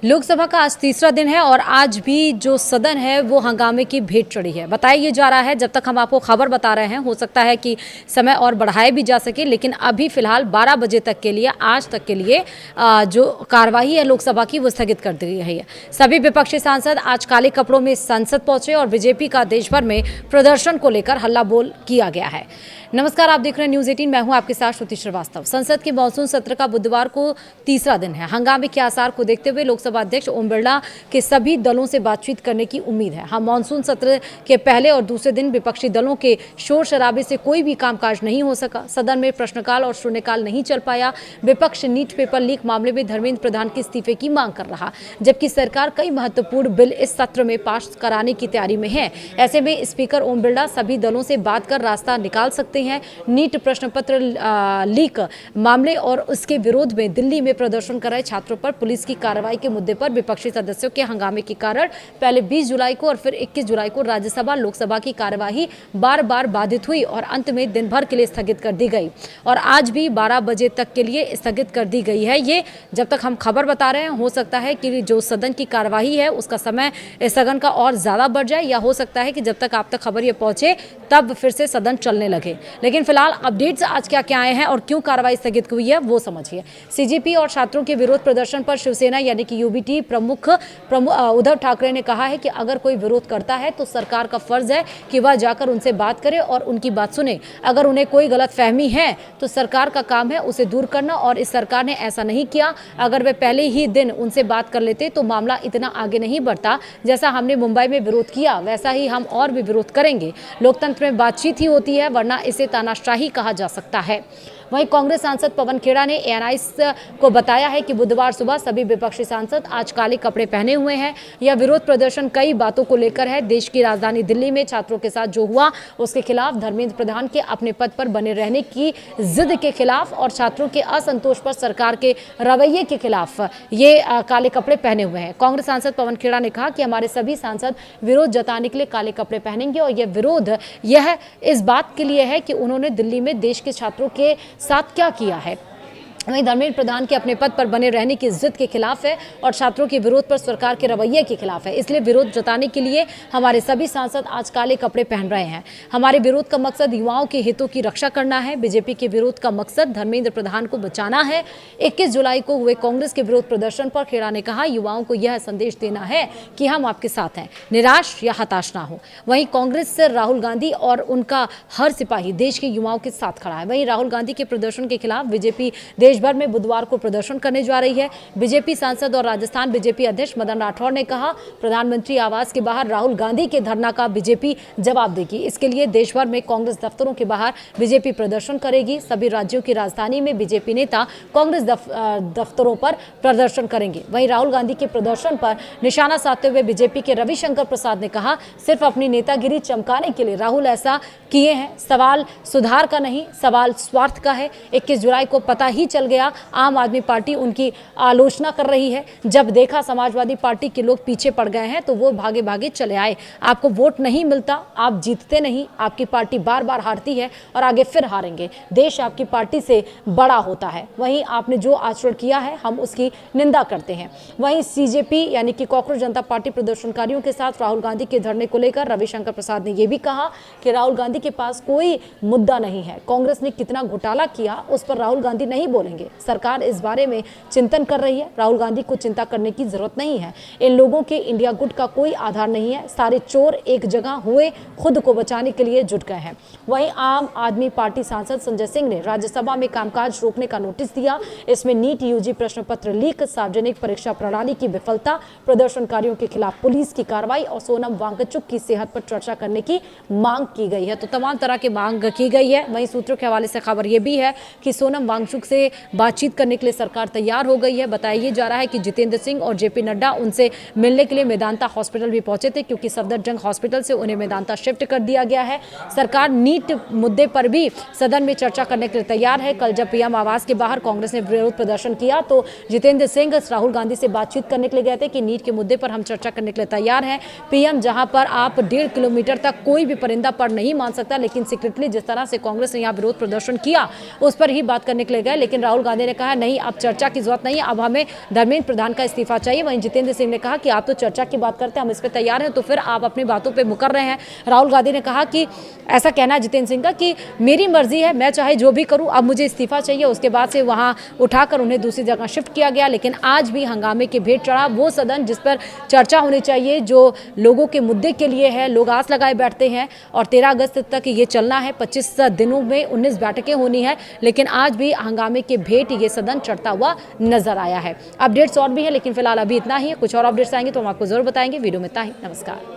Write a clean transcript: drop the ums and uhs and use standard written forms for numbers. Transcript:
लोकसभा का आज तीसरा दिन है और आज भी जो सदन है वो हंगामे की भेंट चढ़ी है। बताया ये जा रहा है, जब तक हम आपको खबर बता रहे हैं हो सकता है कि समय और बढ़ाया भी जा सके, लेकिन अभी फिलहाल 12 बजे तक के लिए, आज तक के लिए जो कार्यवाही है लोकसभा की वो स्थगित कर दी गई है। सभी विपक्षी सांसद आज काले कपड़ों में संसद पहुंचे और बीजेपी का देश भर में प्रदर्शन को लेकर हल्ला बोल किया गया है। नमस्कार, आप देख रहे हैं न्यूज़ 18, मैं हूं आपके साथ श्रुति श्रीवास्तव। संसद के मॉनसून सत्र का बुधवार को तीसरा दिन है। हंगामे के आसार को देखते हुए लोकसभा अध्यक्ष ओम बिरला के सभी दलों से बातचीत करने की उम्मीद है। हम मॉनसून सत्र के पहले और दूसरे दिन विपक्षी दलों के शोर शराबे से कोई भी कामकाज नहीं हो सका। सदन में प्रश्नकाल और शून्यकाल नहीं चल पाया। विपक्ष नीट पेपर लीक मामले में धर्मेंद्र प्रधान के इस्तीफे की मांग कर रहा, जबकि सरकार कई महत्वपूर्ण बिल इस सत्र में पास कराने की तैयारी में है। ऐसे में स्पीकर ओम बिरला सभी दलों से बात कर रास्ता निकाल सकते हैं। नीट प्रश्न पत्र लीक मामले और उसके विरोध में दिल्ली में प्रदर्शन कर रहे छात्रों पर पुलिस की कार्रवाई के मुद्दे पर विपक्षी सदस्यों के हंगामे के कारण पहले 20 जुलाई को और फिर 21 जुलाई को राज्यसभा लोकसभा की कार्यवाही बार बार बाधित हुई और अंत में दिन भर के लिए स्थगित कर दी गई और आज भी 12 बजे तक के लिए स्थगित कर दी गई है। ये जब तक हम खबर बता रहे हैं, हो सकता है कि जो सदन की कार्यवाही है उसका समय स्थगन का और ज्यादा बढ़ जाए, या हो सकता है कि जब तक आप तक खबर ये पहुंचे तब फिर से सदन चलने लगे। लेकिन फिलहाल अपडेट्स आज क्या क्या आए हैं और क्यों कार्रवाई स्थगित हुई है वो समझिए। सीजेपी और छात्रों के विरोध प्रदर्शन पर शिवसेना यानी कि यूबीटी प्रमुख उद्धव ठाकरे ने कहा है कि अगर कोई विरोध करता है तो सरकार का फर्ज है कि वह जाकर उनसे बात करे और उनकी बात सुने। अगर उन्हें कोई गलतफहमी है तो सरकार का काम है उसे दूर करना, और इस सरकार ने ऐसा नहीं किया। अगर वे पहले ही दिन उनसे बात कर लेते तो मामला इतना आगे नहीं बढ़ता। जैसा हमने मुंबई में विरोध किया वैसा ही हम और भी विरोध करेंगे। लोकतंत्र में बातचीत ही होती है, वरना इसे तानाशाही कहा जा सकता है। वहीं कांग्रेस सांसद पवन खेड़ा ने एएनआई को बताया है कि बुधवार सुबह सभी विपक्षी सांसद आज काले कपड़े पहने हुए हैं। यह विरोध प्रदर्शन कई बातों को लेकर है। देश की राजधानी दिल्ली में छात्रों के साथ जो हुआ उसके खिलाफ, धर्मेंद्र प्रधान के अपने पद पर बने रहने की जिद के खिलाफ और छात्रों के असंतोष पर सरकार के रवैये के खिलाफ ये काले कपड़े पहने हुए हैं। कांग्रेस सांसद पवन खेड़ा ने कहा कि हमारे सभी सांसद विरोध जताने के लिए काले कपड़े पहनेंगे और यह विरोध इस बात के लिए है कि उन्होंने दिल्ली में देश के छात्रों के साथ क्या किया है। वहीं धर्मेंद्र प्रधान के अपने पद पर बने रहने की जिद के खिलाफ है और छात्रों के विरोध पर सरकार के रवैये के खिलाफ है। इसलिए विरोध जताने के लिए हमारे सभी सांसद आज काले कपड़े पहन रहे हैं। हमारे विरोध का मकसद युवाओं के हितों की रक्षा करना है। बीजेपी के विरोध का मकसद धर्मेंद्र प्रधान को बचाना है। 21 जुलाई को हुए कांग्रेस के विरोध प्रदर्शन पर खेड़ा ने कहा, युवाओं को यह संदेश देना है कि हम आपके साथ हैं, निराश या हताश ना हो। वहीं कांग्रेस से राहुल गांधी और उनका हर सिपाही देश के युवाओं के साथ खड़ा है। वहीं राहुल गांधी के प्रदर्शन के खिलाफ बीजेपी देश भर में बुधवार को प्रदर्शन करने जा रही है। बीजेपी सांसद और राजस्थान बीजेपी अध्यक्ष मदन राठौर ने कहा, प्रधानमंत्री आवास के बाहर राहुल गांधी के धरना का बीजेपी जवाब देगी। इसके लिए देश भर में कांग्रेस दफ्तरों के बाहर बीजेपी प्रदर्शन करेगी। सभी राज्यों की राजधानी में बीजेपी नेता कांग्रेस दफ्तरों पर प्रदर्शन करेंगे। वहीं राहुल गांधी के प्रदर्शन पर निशाना साधते हुए बीजेपी के रविशंकर प्रसाद ने कहा, सिर्फ अपनी नेतागिरी चमकाने के लिए राहुल ऐसा किए हैं। सवाल सुधार का नहीं, सवाल स्वार्थ का है। 21 जुलाई को पता ही चल गया, आम आदमी पार्टी उनकी आलोचना कर रही है। जब देखा समाजवादी पार्टी के लोग पीछे पड़ गए हैं तो वो भागे भागे चले आए। आपको वोट नहीं मिलता, आप जीतते नहीं, आपकी पार्टी बार बार हारती है और आगे फिर हारेंगे। देश आपकी पार्टी से बड़ा होता है। वहीं आपने जो आचरण किया है हम उसकी निंदा करते हैं। वहीं सीजेपी यानी कि कॉकरोच जनता पार्टी प्रदर्शनकारियों के साथ राहुल गांधी के धरने को लेकर रविशंकर प्रसाद ने यह भी कहा कि राहुल गांधी के पास कोई मुद्दा नहीं है। कांग्रेस ने कितना घोटाला किया उस पर राहुल गांधी नहीं बोलेंगे। सरकार इस बारे में चिंतन कर रही है। राहुल गांधी को चिंता करने की जरूरत नहीं है। इन लोगों के इंडिया गुट का कोई आधार नहीं है। सारे चोर एक जगह हुए खुद को बचाने के लिए जुट गए हैं। वहीं आम आदमी पार्टी सांसद संजय सिंह ने राज्यसभा में कामकाज रोकने का नोटिस दिया। इसमें नीट यूजी प्रश्न पत्र लीक, सार्वजनिक परीक्षा प्रणाली की विफलता, प्रदर्शनकारियों के खिलाफ पुलिस की कार्रवाई और सोनम वांगचुक की सेहत पर चर्चा करने की मांग की गई है। तो तमाम तरह की मांग की गई है। वहीं सूत्रों के हवाले से खबर यह भी है कि सोनम वांगचुक से बातचीत करने के लिए सरकार तैयार हो गई है। बताया जा रहा है कि जितेंद्र सिंह और जेपी नड्डा उनसे मिलने के लिए मेदांता हॉस्पिटल भी पहुंचे थे, क्योंकि सफदरजंग हॉस्पिटल से उन्हें मेदांता शिफ्ट कर दिया गया है। सरकार नीट मुद्दे पर भी सदन में चर्चा करने के लिए तैयार है। कल जब पीएम आवास के बाहर कांग्रेस ने विरोध प्रदर्शन किया तो जितेंद्र सिंह राहुल गांधी से बातचीत करने के लिए गए थे कि नीट के मुद्दे पर हम चर्चा करने के लिए तैयार हैं। पीएम, जहां पर आप 1.5 किलोमीटर तक कोई भी परिंदा पर नहीं मान सकता, लेकिन सीक्रेटली जिस तरह से कांग्रेस ने यहाँ विरोध प्रदर्शन किया उस पर ही बात करने के लिए गए। लेकिन राहुल गांधी ने कहा नहीं, अब चर्चा की जरूरत नहीं है, अब हमें धर्मेंद्र प्रधान का इस्तीफा चाहिए। वहीं जितेंद्र सिंह ने कहा कि आप तो चर्चा की बात करते हैं, हम इस पर तैयार हैं, तो फिर आप अपनी बातों पर मुकर रहे हैं। राहुल गांधी ने कहा कि ऐसा कहना है जितेंद्र सिंह का कि मेरी मर्जी है, मैं चाहे जो भी करूं, अब मुझे इस्तीफा चाहिए। उसके बाद से वहां उठाकर उन्हें दूसरी जगह शिफ्ट किया गया। लेकिन आज भी हंगामे की भेंट चढ़ा वो सदन जिस पर चर्चा होनी चाहिए, जो लोगों के मुद्दे के लिए है। लोग आस लगाए बैठते हैं और 13 अगस्त तक ये चलना है। 25 दिनों में 19 बैठकें होनी है, लेकिन आज भी हंगामे की भेंट ये सदन चढ़ता हुआ नजर आया है। अपडेट्स और भी है, लेकिन फिलहाल अभी इतना ही है। कुछ और अपडेट्स आएंगे तो हम आपको जरूर बताएंगे। वीडियो में इतना ही। नमस्कार।